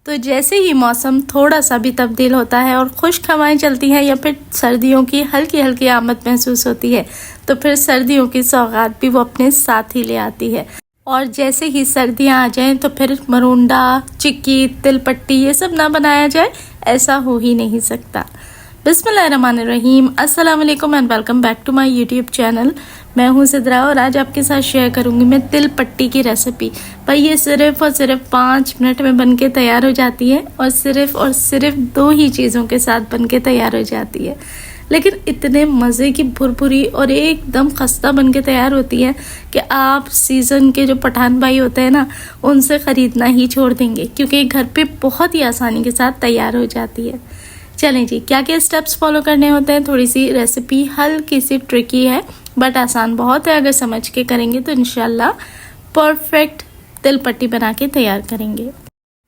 तो जैसे ही मौसम थोड़ा सा भी तब्दील होता है और खुश्क हवाएं चलती हैं या फिर सर्दियों की हल्की हल्की आमद महसूस होती है, तो फिर सर्दियों की सौगात भी वो अपने साथ ही ले आती है। और जैसे ही सर्दियां आ जाएं तो फिर मरुंडा, चिक्की, तिलपट्टी ये सब ना बनाया जाए, ऐसा हो ही नहीं सकता। बिस्मिल्लाहिर्रहमानिर्रहीम, अस्सलाम वालेकुम and welcome back to my YouTube channel. मैं हूं सिद्रा और आज आपके साथ शेयर करूंगी मैं तिल पट्टी की रेसिपी। भाई ये सिर्फ और सिर्फ 5 मिनट में बनके तैयार हो जाती है और सिर्फ 2 ही चीज़ों के साथ बनके तैयार हो जाती है, लेकिन इतने मज़े की भुरभुरी और एकदम खस्ता बनके तैयार होती है कि आप सीज़न के जो पठान भाई होते हैं ना, उनसे ख़रीदना ही छोड़ देंगे, क्योंकि घर पे बहुत ही आसानी के साथ तैयार हो जाती है। चलें जी, क्या क्या स्टेप्स फॉलो करने होते हैं। थोड़ी सी रेसिपी हल्की सी ट्रिकी है बट आसान बहुत है। अगर समझ के करेंगे तो इंशाल्लाह परफेक्ट तिल पट्टी बना के तैयार करेंगे।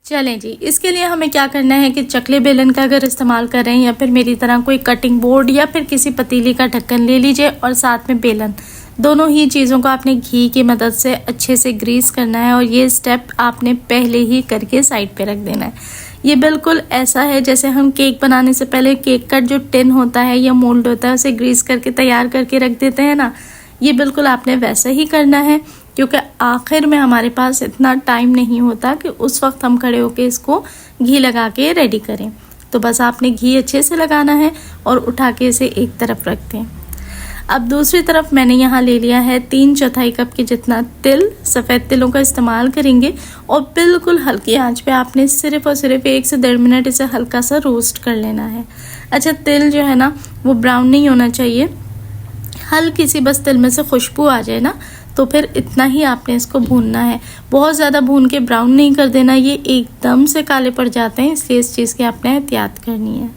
चलें जी, इसके लिए हमें क्या करना है कि चकले बेलन का अगर इस्तेमाल कर रहे हैं या फिर मेरी तरह कोई कटिंग बोर्ड या फिर किसी पतीली का ढक्कन ले लीजिए और साथ में बेलन, दोनों ही चीज़ों को आपने घी की मदद से अच्छे से ग्रीस करना है और ये स्टेप आपने पहले ही करके साइड पे रख देना है। ये बिल्कुल ऐसा है जैसे हम केक बनाने से पहले केक का जो टिन होता है या मोल्ड होता है उसे ग्रीस करके तैयार करके रख देते हैं ना, ये बिल्कुल आपने वैसा ही करना है, क्योंकि आखिर में हमारे पास इतना टाइम नहीं होता कि उस वक्त हम खड़े होके इसको घी लगा के रेडी करें। तो बस आपने घी अच्छे से लगाना है और उठा के इसे एक तरफ रख दें। अब दूसरी तरफ मैंने यहाँ ले लिया है 3/4 कप के जितना तिल। सफ़ेद तिलों का इस्तेमाल करेंगे और बिल्कुल हल्की आंच पे आपने सिर्फ और सिर्फ 1 से 1.5 मिनट इसे हल्का सा रोस्ट कर लेना है। अच्छा, तिल जो है ना वो ब्राउन नहीं होना चाहिए, हल्की सी बस तिल में से खुशबू आ जाए ना, तो फिर इतना ही आपने इसको भूनना है। बहुत ज़्यादा भून के ब्राउन नहीं कर देना, ये एकदम से काले पड़ जाते हैं, इसलिए इस चीज़ की आपने एहतियात करनी है।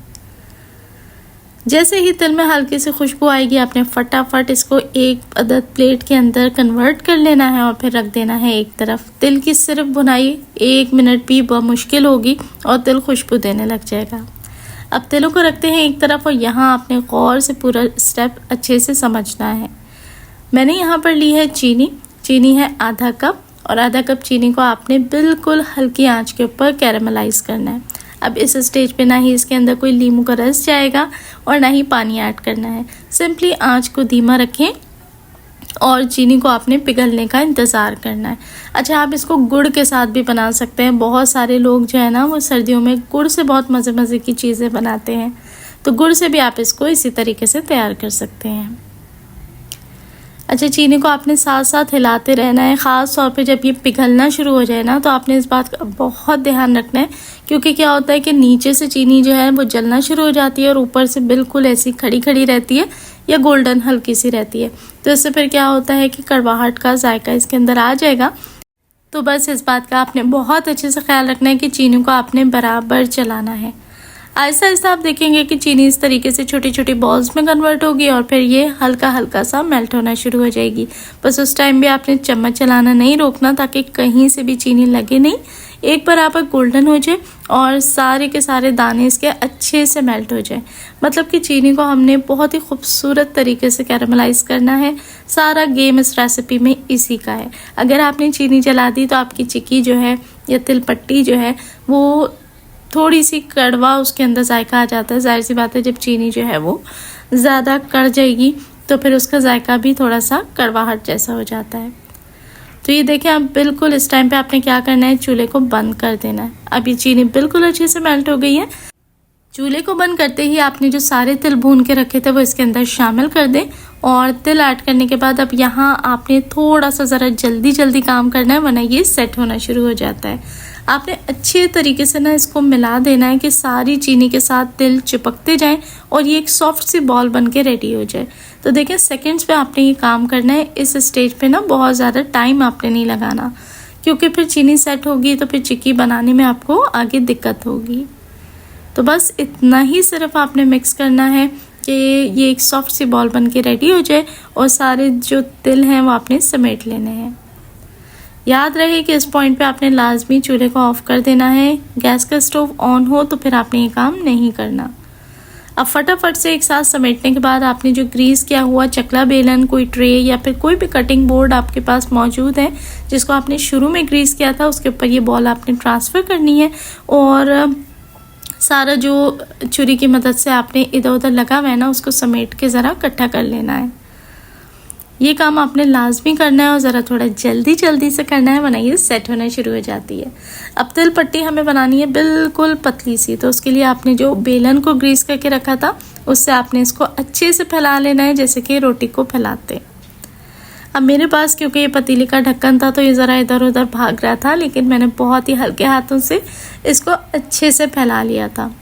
जैसे ही तिल में हल्की सी खुशबू आएगी, आपने फटाफट इसको एक अदद प्लेट के अंदर कन्वर्ट कर लेना है और फिर रख देना है एक तरफ। तिल की सिर्फ भुनाई 1 मिनट भी मुश्किल होगी और तिल खुशबू देने लग जाएगा। अब तिलों को रखते हैं एक तरफ और यहाँ आपने गौर से पूरा स्टेप अच्छे से समझना है। मैंने यहाँ पर ली है चीनी है आधा कप, और आधा कप चीनी को आपने बिल्कुल हल्की आंच के ऊपर कैरेमलाइज करना है। अब इस स्टेज पे ना ही इसके अंदर कोई नींबू का रस जाएगा और ना ही पानी ऐड करना है। सिंपली आंच को धीमा रखें और चीनी को आपने पिघलने का इंतज़ार करना है। अच्छा, आप इसको गुड़ के साथ भी बना सकते हैं। बहुत सारे लोग जो है ना वो सर्दियों में गुड़ से बहुत मज़े की चीज़ें बनाते हैं, तो गुड़ से भी आप इसको इसी तरीके से तैयार कर सकते हैं। अच्छा, चीनी को आपने साथ साथ हिलाते रहना है। ख़ास तौर पे जब ये पिघलना शुरू हो जाए ना, तो आपने इस बात का बहुत ध्यान रखना है, क्योंकि क्या होता है कि नीचे से चीनी जो है वो जलना शुरू हो जाती है और ऊपर से बिल्कुल ऐसी खड़ी खड़ी रहती है या गोल्डन हल्की सी रहती है। तो इससे फिर क्या होता है कि कड़वाहट का जायका इसके अंदर आ जाएगा। तो बस इस बात का आपने बहुत अच्छे से ख्याल रखना है कि चीनी को आपने बराबर चलाना है। आहिस्ता आहिस्ता आप देखेंगे कि चीनी इस तरीके से छोटी छोटी बॉल्स में कन्वर्ट होगी और फिर ये हल्का हल्का सा मेल्ट होना शुरू हो जाएगी। बस उस टाइम भी आपने चम्मच चलाना नहीं रोकना, ताकि कहीं से भी चीनी लगे नहीं। एक बराबर गोल्डन हो जाए और सारे के सारे दाने इसके अच्छे से मेल्ट हो जाए। मतलब कि चीनी को हमने बहुत ही खूबसूरत तरीके से कैरेमलाइज करना है। सारा गेम इस रेसिपी में इसी का है। अगर आपने चीनी जला दी तो आपकी चिक्की जो है या तिल पट्टी जो है वो थोड़ी सी कड़वा उसके अंदर जायका आ जाता है। जाहिर सी बात है, जब चीनी जो है वो ज़्यादा कड़ जाएगी तो फिर उसका जायका भी थोड़ा सा कड़वाहट जैसा हो जाता है। तो ये देखें, अब बिल्कुल इस टाइम पे आपने क्या करना है, चूल्हे को बंद कर देना है। अब ये चीनी बिल्कुल अच्छे से मेल्ट हो गई है। चूल्हे को बंद करते ही आपने जो सारे तिल भून के रखे थे वो इसके अंदर शामिल कर दें, और तिल ऐड करने के बाद अब यहाँ आपने थोड़ा सा ज़रा जल्दी काम करना है, वरना ये सेट होना शुरू हो जाता है। आपने अच्छे तरीके से ना इसको मिला देना है कि सारी चीनी के साथ तिल चिपकते जाएं और ये एक सॉफ्ट सी बॉल बन के रेडी हो जाए। तो देखें, सेकंड्स में आपने ये काम करना है। इस स्टेज पे ना बहुत ज़्यादा टाइम आपने नहीं लगाना, क्योंकि फिर चीनी सेट होगी तो फिर चिक्की बनाने में आपको आगे दिक्कत होगी। तो बस इतना ही सिर्फ आपने मिक्स करना है कि ये एक सॉफ्ट सी बॉल बन के रेडी हो जाए और सारे जो तिल हैं वो आपने समेट लेने हैं। याद रहे कि इस पॉइंट पे आपने लाजमी चूल्हे को ऑफ कर देना है। गैस का स्टोव ऑन हो तो फिर आपने ये काम नहीं करना। अब फटाफट से एक साथ समेटने के बाद आपने जो ग्रीस किया हुआ चकला बेलन, कोई ट्रे या फिर कोई भी कटिंग बोर्ड आपके पास मौजूद है जिसको आपने शुरू में ग्रीस किया था, उसके ऊपर ये बॉल आपने ट्रांसफ़र करनी है और सारा जो छुरी की मदद से आपने इधर उधर लगा हुआ है ना, उसको समेट के ज़रा इकट्ठा कर लेना है। ये काम आपने लाजमी करना है और ज़रा थोड़ा जल्दी से करना है, वरना ये सेट होना शुरू हो जाती है। अब तिल पट्टी हमें बनानी है बिल्कुल पतली सी, तो उसके लिए आपने जो बेलन को ग्रीस करके रखा था उससे आपने इसको अच्छे से फैला लेना है, जैसे कि रोटी को फैलाते। अब मेरे पास क्योंकि ये पतीली का ढक्कन था तो ये ज़रा इधर उधर भाग रहा था, लेकिन मैंने बहुत ही हल्के हाथों से इसको अच्छे से फैला लिया था।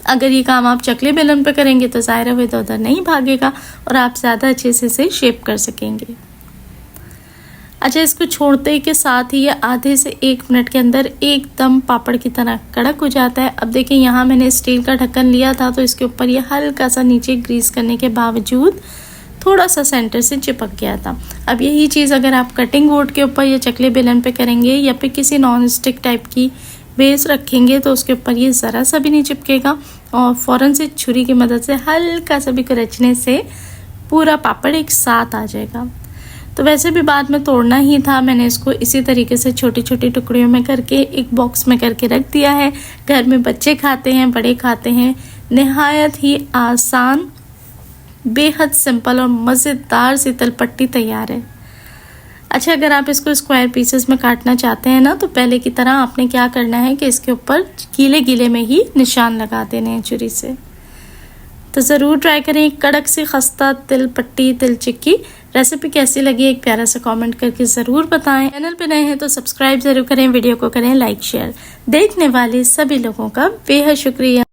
अगर ये काम आप चकले बेलन पे करेंगे तो ज़ाहिर है वो इधर उधर नहीं भागेगा और आप ज़्यादा अच्छे से इसे शेप कर सकेंगे। अच्छा, इसको छोड़ते के साथ ही ये आधे से 1 मिनट के अंदर एकदम पापड़ की तरह कड़क हो जाता है। अब देखिए यहाँ मैंने स्टील का ढक्कन लिया था तो इसके ऊपर ये हल्का सा नीचे ग्रीस करने के बावजूद थोड़ा सा सेंटर से चिपक गया था। अब यही चीज़ अगर आप कटिंग बोर्ड के ऊपर या चकले बेलन पे करेंगे या फिर किसी नॉन स्टिक टाइप की बेस रखेंगे तो उसके ऊपर ये ज़रा सा भी नहीं चिपकेगा और फ़ौरन से छुरी की मदद से हल्का सा भी कुचलने से पूरा पापड़ एक साथ आ जाएगा। तो वैसे भी बाद में तोड़ना ही था, मैंने इसको इसी तरीके से छोटी छोटी टुकड़ियों में करके एक बॉक्स में करके रख दिया है। घर में बच्चे खाते हैं, बड़े खाते हैं। नहायत ही आसान, बेहद सिंपल और मज़ेदार सी तिल पट्टी तैयार है। अच्छा, अगर आप इसको स्क्वायर पीसेस में काटना चाहते हैं ना, तो पहले की तरह आपने क्या करना है कि इसके ऊपर गीले में ही निशान लगा देने हैं छुरी से। तो ज़रूर ट्राई करें कड़क सी खस्ता तिल पट्टी, तिल चिक्की। रेसिपी कैसी लगी एक प्यारा सा कमेंट करके ज़रूर बताएं। चैनल पे नए हैं तो सब्सक्राइब ज़रूर करें, वीडियो को करें लाइक शेयर। देखने वाले सभी लोगों का बेहद शुक्रिया।